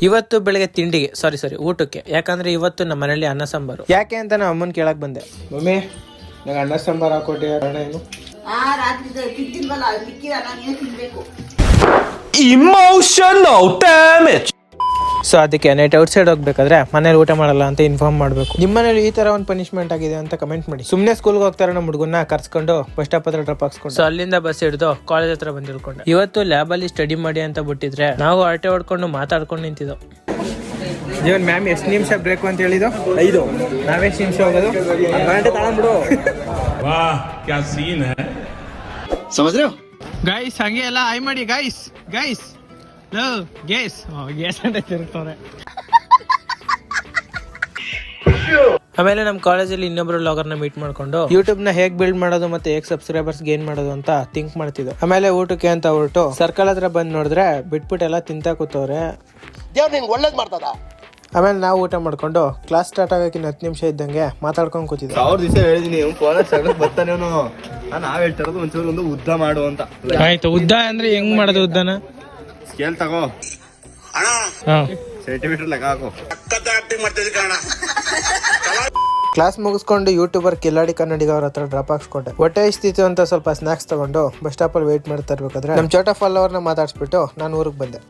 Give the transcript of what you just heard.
ಇವತ್ತು ಬೆಳಗ್ಗೆ ತಿಂಡಿಗೆ ಸಾರಿ ಊಟಕ್ಕೆ, ಯಾಕಂದ್ರೆ ಇವತ್ತು ನಮ್ಮ ಮನೇಲಿ ಅನ್ನ ಸಾಂಬಾರು. ಯಾಕೆ ಅಂತ ನಮ್ಮ ಅಮ್ಮನ್ ಕೇಳಕ್ ಬಂದೆ. ಮಮ್ಮಿ ನಂಗೆ ಅನ್ನ ಸಾಂಬಾರು ಹಾಕೊಟ್ಟೆ, ಕಾರಣ ಏನು? Emotional damage. ಸೊ ಅದಕ್ಕೆ ನೈಟ್ ಔಟ್ ಸೈಡ್ ಹೋಗ್ಬೇಕಾದ್ರೆ ಮನೇಲಿ ಊಟ ಮಾಡಲ್ಲ ಅಂತ ಇನ್ಫಾರ್ಮ್ ಮಾಡಬೇಕು. ನಿಮ್ಮ ಮನೇಲಿ ಈ ತರ ಒಂದು ಪನಿಷ್ಮೆಂಟ್ ಆಗಿದೆ ಅಂತ ಕಮೆಂಟ್ ಮಾಡಿ. ಸುಮ್ಮನೆ ಸ್ಕೂಲ್ಗೆ ಹೋಗ್ತಾರೆ ನಮ್ಮ ಹುಡುಗನ್ನ ಕರ್ಸ್ಕೊಂಡು ಬಸ್ ಸ್ಟಾಪ್ ಹತ್ರ ಡ್ರಾಪ್ ಹಾಕ್ಸ್ಕೊಂಡು, ಸೊ ಅಲ್ಲಿಂದ ಬಸ್ ಹಿಡಿದು ಕಾಲೇಜ್ ಹತ್ರ ಬಂದು ಇಳ್ಕೊಂಡು. ಇವತ್ತು ಲ್ಯಾಬ್ ಅಲ್ಲಿ ಸ್ಟಡಿ ಮಾಡಿ ಅಂತ ಬಿಟ್ಟಿದ್ರೆ ನಾವು ಆಟೆ ಹೊಡ್ಕೊಂಡು ಮಾತಾಡ್ಕೊಂಡು ನಿಂತಿದ್ದೋ. ಜೀವನ್ ಮ್ಯಾಮ್ ಎಷ್ಟು ನಿಮಿಷ ಬ್ರೇಕ್ ಅಂತ ಹೇಳಿದ್ದು? 5. ನಾವೆಷ್ಟು ನಿಮಿಷ ಹೋಗೋದು? ಗಂಟೆ ತಗೊಂಡ್ಬಿಡು. ವಾಹ್ ಕ್ಯಾ ಸೀನ್ ಹೈ. ಸಮझ रहे हो ಗೈಸ್ ಹಂಗೆ ಎಲ್ಲ ಆಯ್ ಮಾಡಿ ಗೈಸ್ ಗೈಸ್ ಗೇಸ್ ಅಂತ ತಿರುಗ್ತವ್ರೆ. ಆಮೇಲೆ ನಮ್ಮ ಕಾಲೇಜಲ್ಲಿ ಇನ್ನೊಬ್ರು ಲಾಗರ್ನ ಮೀಟ್ ಮಾಡ್ಕೊಂಡು ಯೂಟ್ಯೂಬ್ ನ ಹೇಗ್ ಬಿಲ್ಡ್ ಮಾಡೋದು ಮತ್ತೆ ಹೇಗ್ ಸಬ್ಸ್ಕ್ರೈಬರ್ಸ್ ಗೇನ್ ಮಾಡೋದು ಅಂತ ಥಿಂಕ್ ಮಾಡ್ತಿದ್ವು. ಆಮೇಲೆ ಊಟಕ್ಕೆ ಅಂತ ಹೊರಟು ಸರ್ಕಲ್ ಹತ್ರ ಬಂದ್ ನೋಡಿದ್ರೆ ಬಿಟ್ಬಿಟ್ಟು ಎಲ್ಲ ತಿಂತಾ ಕೂತವ್ರೆ. ಆಮೇಲೆ ನಾವು ಊಟ ಮಾಡ್ಕೊಂಡು ಕ್ಲಾಸ್ ಸ್ಟಾರ್ಟ್ ಆಗಕ್ಕೆ 10 ನಿಮಿಷ ಇದ್ದಂಗೆ ಮಾತಾಡ್ಕೊಂಡು ಕೂತಿದ್ದೆ. 1000 ದಿವಸ ಹೇಳಿದೀನಿ ಬರ್ತಾನೆ ನಾವ್ ಹೇಳ್ತಾರದು ಒಂಚೂರು ಒಂದು ಉದ್ದ ಮಾಡು ಅಂತ. ಆಯ್ತು, ಉದ್ದ ಅಂದ್ರೆ ಹೆಂಗ್ ಮಾಡೋದು ಉದ್ದನ? ಸ್ಕೇಲ್ ತಗೋ, ಸೆಂಟಿಮೀಟರ್ ಲೆಕ್ಕ ಹಾಕು. ಕ್ಲಾಸ್ ಮುಗಿಸ್ಕೊಂಡು ಯೂಟ್ಯೂಬರ್ ಕಿಲಾಡಿ ಕನ್ನಡಿಗ ಅವ್ರ ಹತ್ರ ಡ್ರಾಪ್ ಹಾಕ್ಸ್ಕೊಂಡೆ. ಹೊಟ್ಟೆ ಇಷ್ಟಿತ್ತು ಅಂತ ಸ್ವಲ್ಪ ಸ್ನಾಕ್ಸ್ ತಗೊಂಡು ಬಸ್ ಸ್ಟಾಪ್ ಅಲ್ಲಿ ವೇಟ್ ಮಾಡ್ತಾ ಇರ್ಬೇಕಾದ್ರೆ ನಮ್ ಚೋಟ ಫಾಲೋವರ್ನ ಮಾತಾಡ್ಸ್ಬಿಟ್ಟು ನಾನು ಊರಿಗೆ ಬಂದೆ.